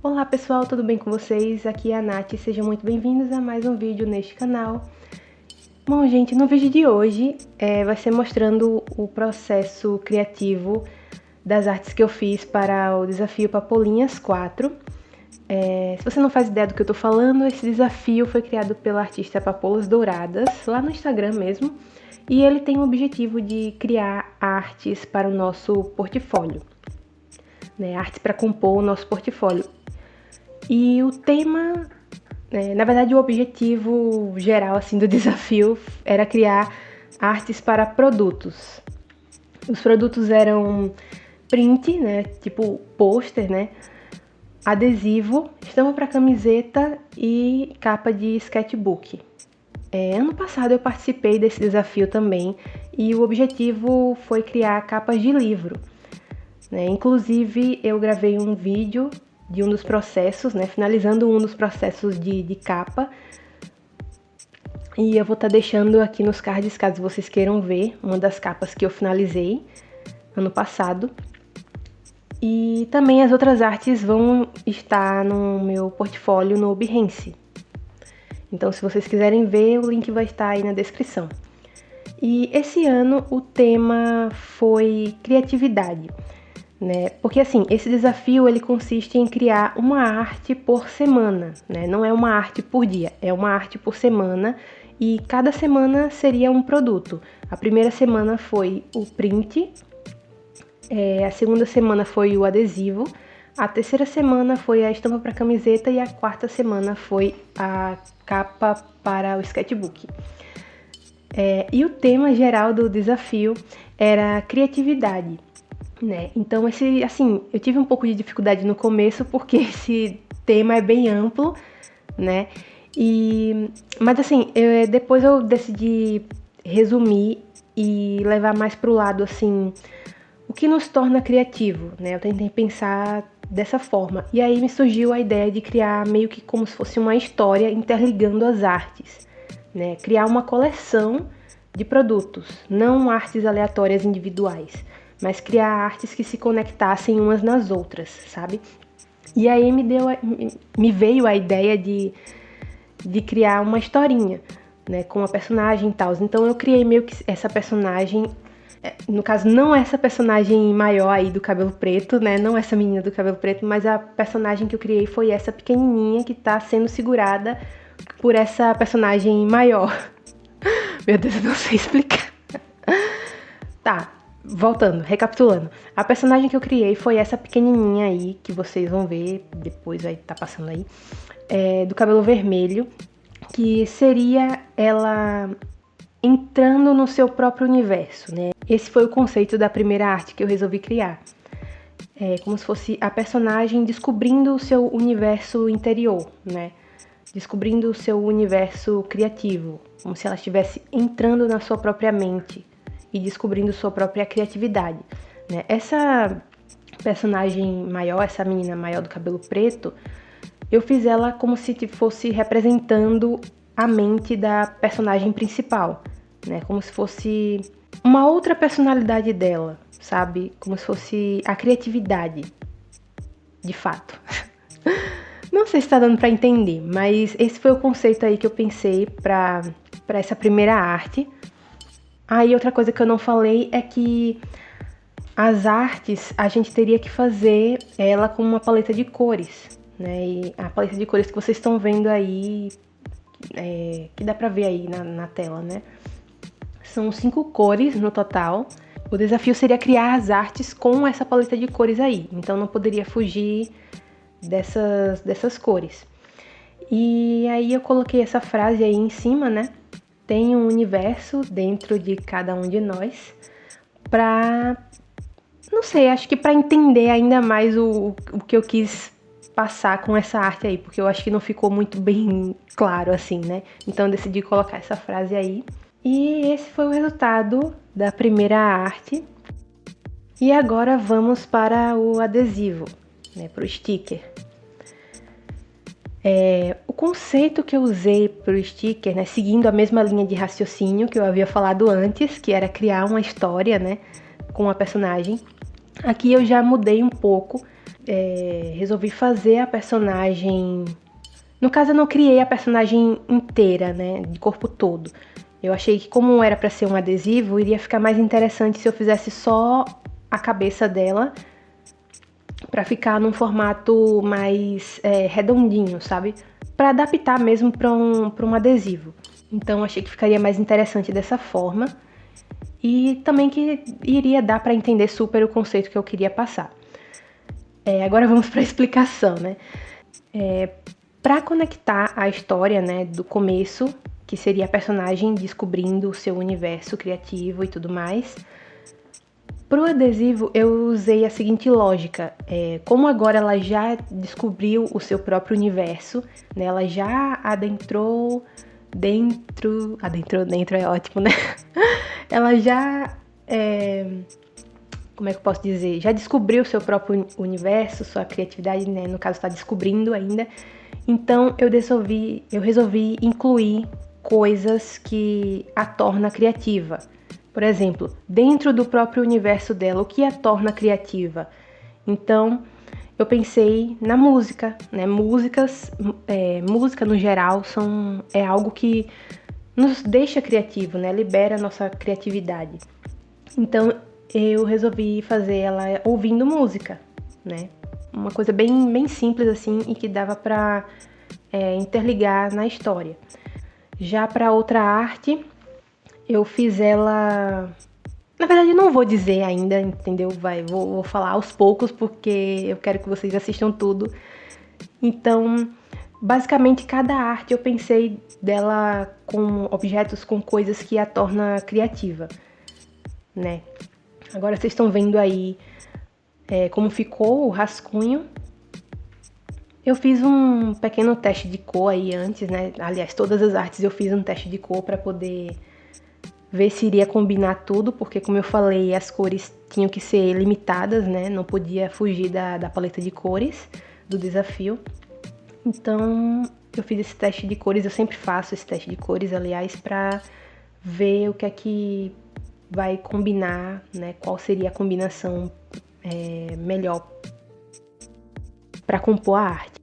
Olá pessoal, tudo bem com vocês? Aqui é a Nath, sejam muito bem-vindos a mais um vídeo neste canal. Bom, gente, no vídeo de hoje vai ser mostrando o processo criativo das artes que eu fiz para o desafio Papolinhas 4. Se você não faz ideia do que eu tô falando, esse desafio foi criado pela artista Papolas Douradas, lá no Instagram mesmo, e ele tem o objetivo de criar artes para o nosso portfólio, né? Artes para compor o nosso portfólio. E o tema, na verdade o objetivo geral assim, do desafio era criar artes para produtos. Os produtos eram print, né, tipo pôster, né, adesivo, estampa para camiseta e capa de sketchbook. Ano passado eu participei desse desafio também e o objetivo foi criar capas de livro, né? Inclusive eu gravei um vídeo de um dos processos, né, finalizando um dos processos de capa. E eu vou estar deixando aqui nos cards, caso vocês queiram ver, uma das capas que eu finalizei ano passado. E também as outras artes vão estar no meu portfólio no Behance. Então, se vocês quiserem ver, o link vai estar aí na descrição. E esse ano o tema foi criatividade, né? Porque assim, esse desafio ele consiste em criar uma arte por semana, né? Não é uma arte por dia, é uma arte por semana e cada semana seria um produto. A primeira semana foi o print, a segunda semana foi o adesivo, a terceira semana foi a estampa para camiseta e a quarta semana foi a capa para o sketchbook. E o tema geral do desafio era criatividade, né? Então eu tive um pouco de dificuldade no começo porque esse tema é bem amplo, né? Mas assim, depois eu decidi resumir e levar mais pro lado assim, o que nos torna criativo, né? Eu tentei pensar dessa forma. E aí me surgiu a ideia de criar meio que como se fosse uma história interligando as artes, né? Criar uma coleção de produtos, não artes aleatórias individuais, mas criar artes que se conectassem umas nas outras, sabe? E aí me veio a ideia de criar uma historinha, né, com a personagem e tal. Então eu criei meio que essa personagem, no caso não essa personagem maior aí do cabelo preto, né, não essa menina do cabelo preto, mas a personagem que eu criei foi essa pequenininha que tá sendo segurada por essa personagem maior. Meu Deus, eu não sei explicar. Tá. Voltando, recapitulando, a personagem que eu criei foi essa pequenininha aí, que vocês vão ver, depois vai estar passando aí, do cabelo vermelho, que seria ela entrando no seu próprio universo, né? Esse foi o conceito da primeira arte que eu resolvi criar. Como se fosse a personagem descobrindo o seu universo interior, né? Descobrindo o seu universo criativo, como se ela estivesse entrando na sua própria mente e descobrindo sua própria criatividade, né? Essa personagem maior, essa menina maior do cabelo preto, eu fiz ela como se fosse representando a mente da personagem principal, né? Como se fosse uma outra personalidade dela, sabe? Como se fosse a criatividade, de fato. Não sei se tá dando pra entender, mas esse foi o conceito aí que eu pensei pra essa primeira arte. Aí outra coisa que eu não falei é que as artes a gente teria que fazer ela com uma paleta de cores, né? E a paleta de cores que vocês estão vendo aí, que dá pra ver aí na tela, né? São 5 cores no total. O desafio seria criar as artes com essa paleta de cores aí, então não poderia fugir dessas cores. E aí eu coloquei essa frase aí em cima, né? Tem um universo dentro de cada um de nós não sei, acho que pra entender ainda mais o que eu quis passar com essa arte aí, porque eu acho que não ficou muito bem claro assim, né? Então eu decidi colocar essa frase aí. E esse foi o resultado da primeira arte. E agora vamos para o adesivo, né? Para o sticker. O conceito que eu usei para o sticker, né, seguindo a mesma linha de raciocínio que eu havia falado antes, que era criar uma história, né, com a personagem. Aqui eu já mudei um pouco. resolvi fazer a personagem... No caso, eu não criei a personagem inteira, né, de corpo todo. Eu achei que como era pra ser um adesivo, iria ficar mais interessante se eu fizesse só a cabeça dela, pra ficar num formato mais redondinho, sabe? Pra adaptar mesmo pra um adesivo. Então, achei que ficaria mais interessante dessa forma. E também que iria dar pra entender super o conceito que eu queria passar. Agora vamos pra explicação, né? Para conectar a história, né, do começo, que seria a personagem descobrindo o seu universo criativo e tudo mais, pro adesivo eu usei a seguinte lógica. Como agora ela já descobriu o seu próprio universo, né, ela já adentrou dentro é ótimo, né? Ela já, como é que eu posso dizer? Já descobriu o seu próprio universo, sua criatividade, né, no caso está descobrindo ainda. Então eu resolvi incluir coisas que a torna criativa. Por exemplo, dentro do próprio universo dela, o que a torna criativa? Então eu pensei na música, né? Música no geral é algo que nos deixa criativo, né? Libera a nossa criatividade. Então eu resolvi fazer ela ouvindo música, né? Uma coisa bem simples assim e que dava pra interligar na história. Já para outra arte, eu fiz ela... Na verdade, eu não vou dizer ainda, entendeu? Vou falar aos poucos, porque eu quero que vocês assistam tudo. Então, basicamente, cada arte eu pensei dela com objetos, com coisas que a torna criativa, né? Agora vocês estão vendo aí como ficou o rascunho. Eu fiz um pequeno teste de cor aí antes, né? Aliás, todas as artes eu fiz um teste de cor para poder ver se iria combinar tudo, porque como eu falei, as cores tinham que ser limitadas, né? Não podia fugir da paleta de cores do desafio. Então, eu fiz esse teste de cores, eu sempre faço esse teste de cores, aliás, para ver o que é que vai combinar, né? Qual seria a combinação melhor para compor a arte.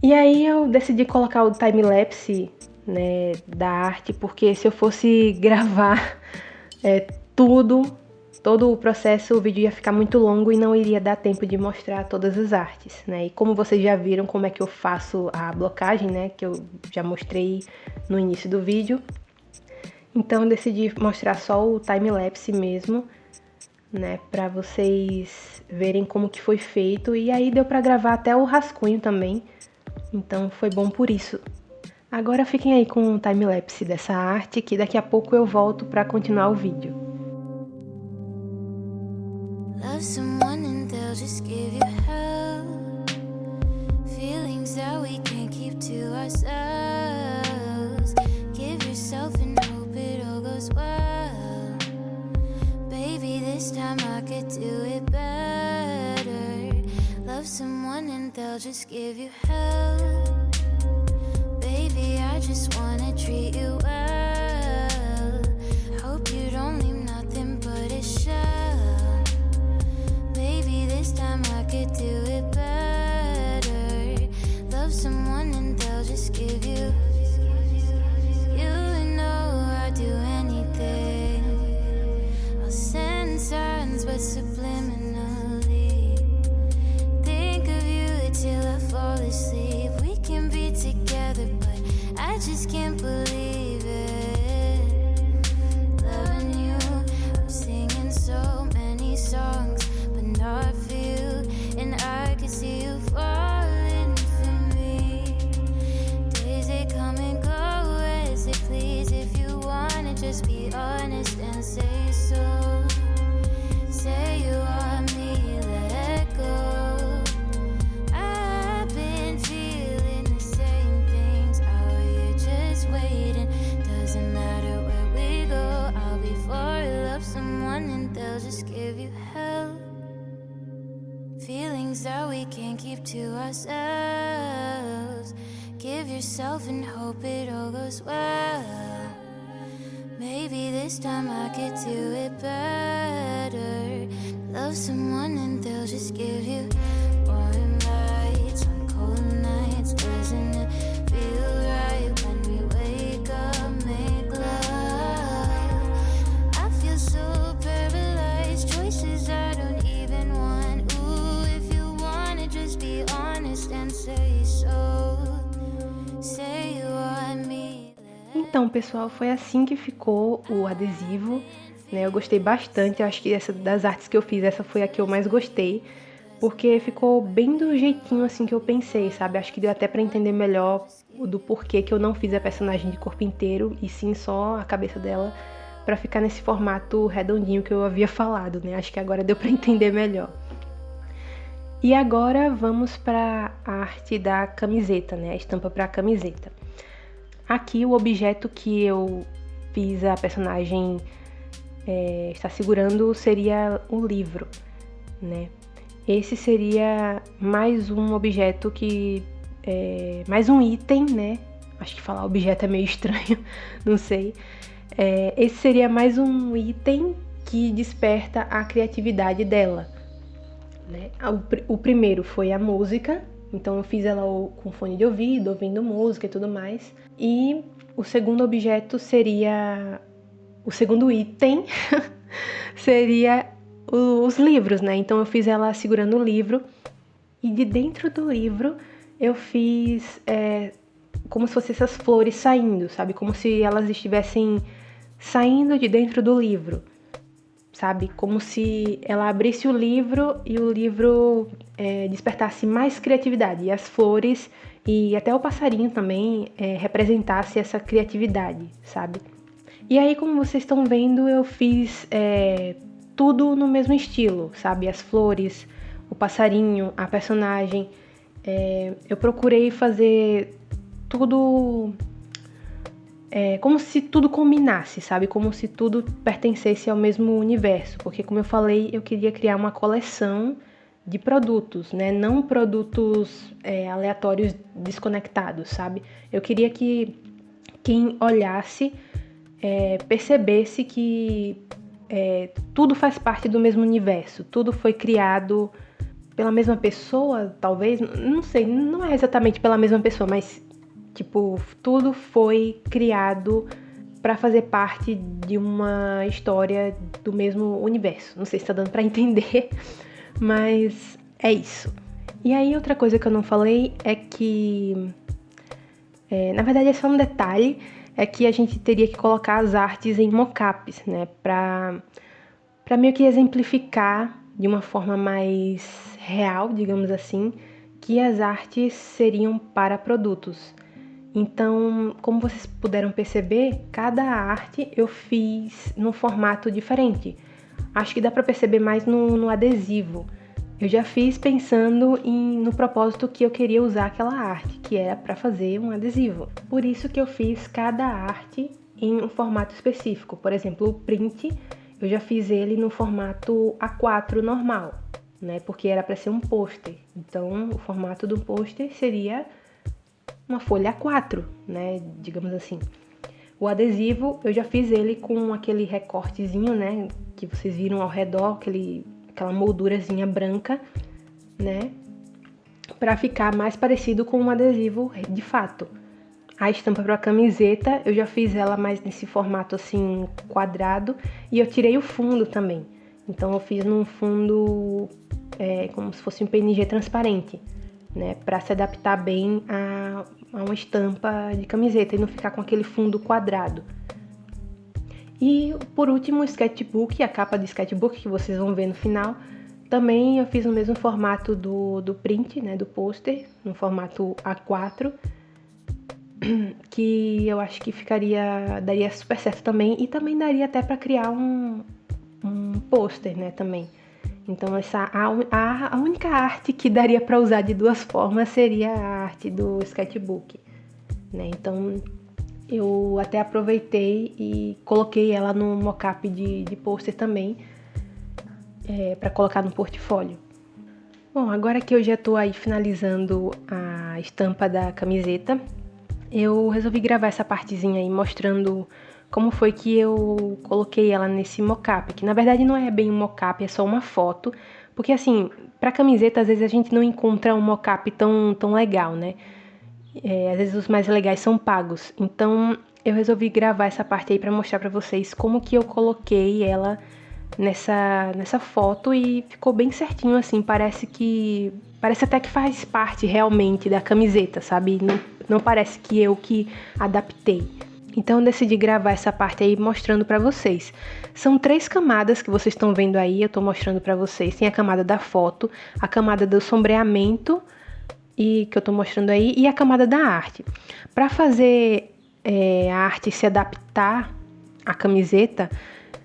E aí eu decidi colocar o time-lapse, né, da arte, porque se eu fosse gravar todo o processo, o vídeo ia ficar muito longo e não iria dar tempo de mostrar todas as artes, né? E como vocês já viram como é que eu faço a blocagem, né, que eu já mostrei no início do vídeo, então eu decidi mostrar só o time-lapse mesmo, né, para vocês verem como que foi feito, e aí deu para gravar até o rascunho também, então foi bom por isso. Agora fiquem aí com o time-lapse dessa arte, que daqui a pouco eu volto para continuar o vídeo. Love someone and they'll just give you hell. Feelings that we can't keep to ourselves. Give yourself and hope it all goes well. Baby, this time I could do it better. Love someone and they'll just give you hell. Baby, I just wanna treat you well. Hope you don't leave nothing but a shell. Baby, this time I could do it better. Love someone and they'll just give you. You know I'd do anything. I'll send signs but subliminally. Think of you till I fall asleep. We can be together but I just can't believe it. Loving you, I'm singing so many songs, but not for you. And I can see you falling for me. Days they come and go as they please. If you wanna just be honest and say so. Say you want me, let go. I've been feeling the same things out here just waiting. Doesn't matter where we go, I'll be for it. Love someone and they'll just give you hell. Feelings that we can't keep to ourselves. Give yourself and hope it all goes well. Maybe this time I could do it better. Love someone and they'll just give you warm lights on cold nights. Doesn't it feel right when we wake up, make love? I feel so paralyzed, choices I don't even want. Ooh, if you wanna just be honest and say so. Say you want me. Então, pessoal, foi assim que ficou o adesivo, né? Eu gostei bastante, eu acho que essa das artes que eu fiz, essa foi a que eu mais gostei, porque ficou bem do jeitinho assim que eu pensei, sabe? Acho que deu até pra entender melhor do porquê que eu não fiz a personagem de corpo inteiro, e sim só a cabeça dela, pra ficar nesse formato redondinho que eu havia falado, né? Acho que agora deu pra entender melhor. E agora vamos pra arte da camiseta, né? A estampa pra camiseta. Aqui o objeto que eu fiz a personagem estar segurando seria um livro, né? Esse seria mais um objeto que... mais um item, né? Acho que falar objeto é meio estranho, não sei. Esse seria mais um item que desperta a criatividade dela, né? O primeiro foi a música. Então eu fiz ela com fone de ouvido, ouvindo música e tudo mais. E o segundo objeto seria... o segundo item seria os livros, né? Então eu fiz ela segurando o livro. E de dentro do livro eu fiz como se fossem essas flores saindo, sabe? Como se elas estivessem saindo de dentro do livro, sabe? Como se ela abrisse o livro e o livro despertasse mais criatividade. E as flores e até o passarinho também representasse essa criatividade, sabe? E aí, como vocês estão vendo, eu fiz tudo no mesmo estilo, sabe? As flores, o passarinho, a personagem. Eu procurei fazer tudo... como se tudo combinasse, sabe? Como se tudo pertencesse ao mesmo universo. Porque, como eu falei, eu queria criar uma coleção de produtos, né? Não produtos aleatórios, desconectados, sabe? Eu queria que quem olhasse percebesse que tudo faz parte do mesmo universo. Tudo foi criado pela mesma pessoa, talvez. Não sei, não é exatamente pela mesma pessoa, mas... tipo, tudo foi criado para fazer parte de uma história do mesmo universo. Não sei se tá dando para entender, mas é isso. E aí, outra coisa que eu não falei é que... na verdade, é só um detalhe, é que a gente teria que colocar as artes em mockups, né? Pra meio que exemplificar de uma forma mais real, digamos assim, que as artes seriam para produtos. Então, como vocês puderam perceber, cada arte eu fiz num formato diferente. Acho que dá para perceber mais no adesivo. Eu já fiz pensando no propósito que eu queria usar aquela arte, que era para fazer um adesivo. Por isso que eu fiz cada arte em um formato específico. Por exemplo, o print, eu já fiz ele no formato A4 normal, né? Porque era para ser um pôster. Então, o formato do pôster seria uma folha A4, né, digamos assim. O adesivo, eu já fiz ele com aquele recortezinho, né, que vocês viram ao redor, aquela moldurazinha branca, né, para ficar mais parecido com um adesivo de fato. A estampa para a camiseta, eu já fiz ela mais nesse formato assim, quadrado, e eu tirei o fundo também. Então eu fiz num fundo como se fosse um PNG transparente, né, para se adaptar bem a uma estampa de camiseta e não ficar com aquele fundo quadrado. E por último, o sketchbook, a capa de sketchbook que vocês vão ver no final, também eu fiz no mesmo formato do print, né, do pôster, no formato A4, que eu acho que daria super certo também, e também daria até para criar um pôster, né, também. Então a única arte que daria para usar de duas formas seria a arte do sketchbook, né? Então eu até aproveitei e coloquei ela no mockup de pôster também, para colocar no portfólio. Bom, agora que eu já estou aí finalizando a estampa da camiseta, eu resolvi gravar essa partezinha aí mostrando como foi que eu coloquei ela nesse mockup, que na verdade não é bem um mockup, é só uma foto, porque assim, pra camiseta às vezes a gente não encontra um mockup tão legal, né? Às vezes os mais legais são pagos, então eu resolvi gravar essa parte aí pra mostrar pra vocês como que eu coloquei ela nessa foto e ficou bem certinho assim, parece até que faz parte realmente da camiseta, sabe? Não parece que eu que adaptei. Então eu decidi gravar essa parte aí mostrando pra vocês. São 3 camadas que vocês estão vendo aí, eu tô mostrando pra vocês. Tem a camada da foto, a camada do sombreamento e que eu tô mostrando aí e a camada da arte. Pra fazer a arte se adaptar à camiseta,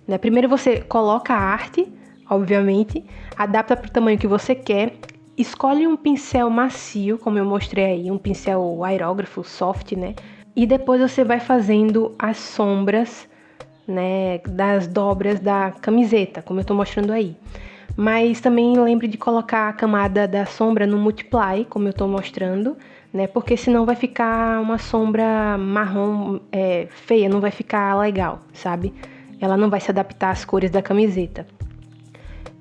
né? Primeiro você coloca a arte, obviamente, adapta para o tamanho que você quer, escolhe um pincel macio, como eu mostrei aí, um pincel aerógrafo, soft, né? E depois você vai fazendo as sombras, né, das dobras da camiseta, como eu tô mostrando aí. Mas também lembre de colocar a camada da sombra no multiply, como eu tô mostrando, né? Porque senão vai ficar uma sombra marrom feia, não vai ficar legal, sabe? Ela não vai se adaptar às cores da camiseta.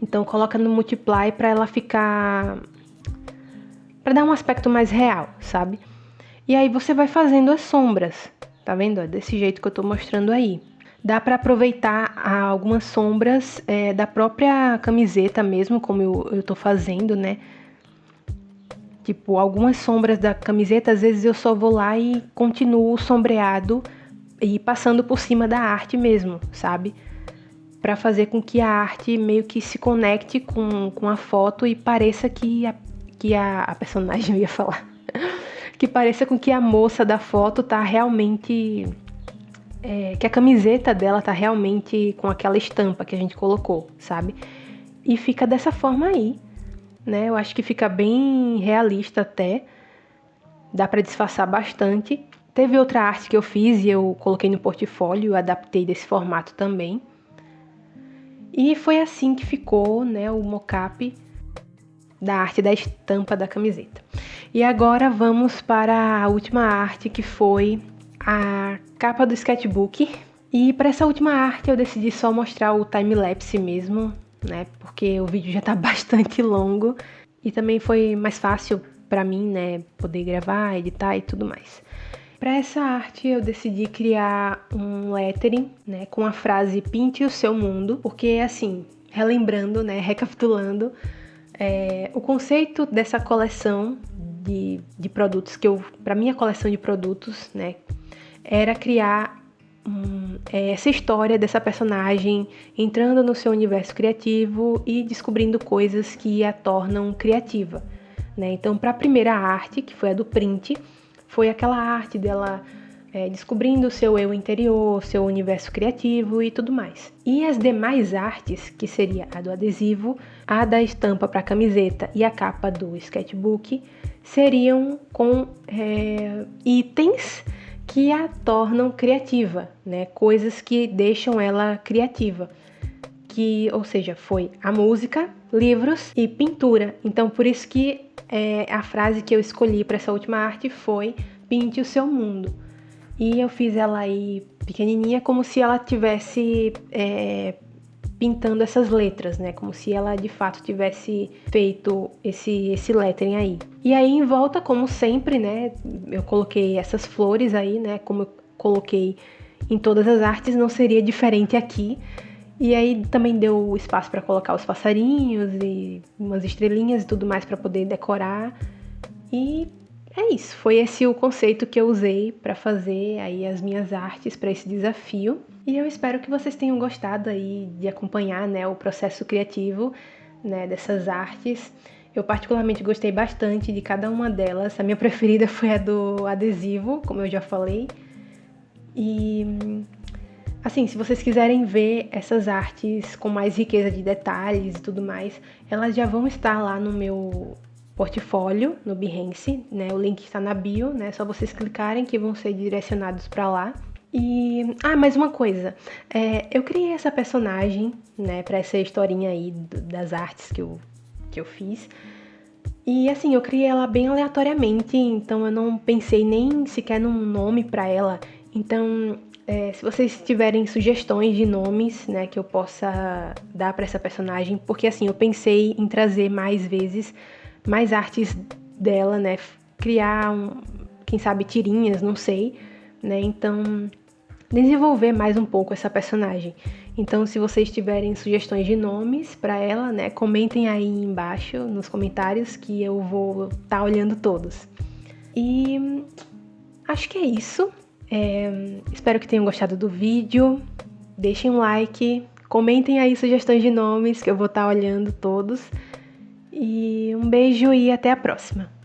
Então coloca no multiply para ela ficar, para dar um aspecto mais real, sabe? E aí você vai fazendo as sombras, tá vendo? É desse jeito que eu tô mostrando aí. Dá para aproveitar algumas sombras da própria camiseta mesmo, como eu tô fazendo, né? Tipo, algumas sombras da camiseta, às vezes eu só vou lá e continuo o sombreado e passando por cima da arte mesmo, sabe? Para fazer com que a arte meio que se conecte com a foto e pareça que a personagem, eu ia falar, que pareça com que a moça da foto tá realmente, que a camiseta dela tá realmente com aquela estampa que a gente colocou, sabe? E fica dessa forma aí, né? Eu acho que fica bem realista até, dá para disfarçar bastante. Teve outra arte que eu fiz e eu coloquei no portfólio, adaptei desse formato também. E foi assim que ficou, né, o mockup da arte da estampa da camiseta. E agora vamos para a última arte, que foi a capa do sketchbook. E para essa última arte eu decidi só mostrar o time-lapse mesmo, né, porque o vídeo já tá bastante longo. E também foi mais fácil para mim, né, poder gravar, editar e tudo mais. Para essa arte eu decidi criar um lettering, né, com a frase "Pinte o seu mundo", porque assim, relembrando, né, recapitulando, o conceito dessa coleção de produtos para minha coleção de produtos, né, era criar essa história dessa personagem entrando no seu universo criativo e descobrindo coisas que a tornam criativa, né? Então, para a primeira arte, que foi a do print, foi aquela arte dela descobrindo o seu eu interior, seu universo criativo e tudo mais. E as demais artes, que seria a do adesivo, a da estampa para camiseta e a capa do sketchbook, seriam com itens que a tornam criativa, né? Coisas que deixam ela criativa. Ou seja, foi a música, livros e pintura. Então, por isso que a frase que eu escolhi para essa última arte foi "Pinte o seu mundo". E eu fiz ela aí pequenininha, como se ela tivesse pintando essas letras, né? Como se ela de fato tivesse feito esse lettering aí. E aí em volta, como sempre, né? Eu coloquei essas flores aí, né? Como eu coloquei em todas as artes, não seria diferente aqui. E aí também deu espaço para colocar os passarinhos e umas estrelinhas e tudo mais para poder decorar. E é isso, foi esse o conceito que eu usei para fazer aí as minhas artes para esse desafio. E eu espero que vocês tenham gostado aí de acompanhar, né, o processo criativo, né, dessas artes. Eu particularmente gostei bastante de cada uma delas. A minha preferida foi a do adesivo, como eu já falei. E assim, se vocês quiserem ver essas artes com mais riqueza de detalhes e tudo mais, elas já vão estar lá no meu portfólio, no Behance, né? O link está na bio, né? É só vocês clicarem que vão ser direcionados para lá. E, mais uma coisa, eu criei essa personagem, né, para essa historinha aí das artes que eu fiz. E assim, eu criei ela bem aleatoriamente, então eu não pensei nem sequer num nome para ela. Então, Se vocês tiverem sugestões de nomes, né, que eu possa dar para essa personagem, porque assim, eu pensei em trazer mais vezes, mais artes dela, né, criar, quem sabe, tirinhas, não sei, né, então desenvolver mais um pouco essa personagem. Então, se vocês tiverem sugestões de nomes para ela, né, comentem aí embaixo nos comentários que eu vou estar olhando todos. E acho que é isso. Espero que tenham gostado do vídeo. Deixem um like, comentem aí sugestões de nomes que eu vou estar olhando todos. E um beijo e até a próxima!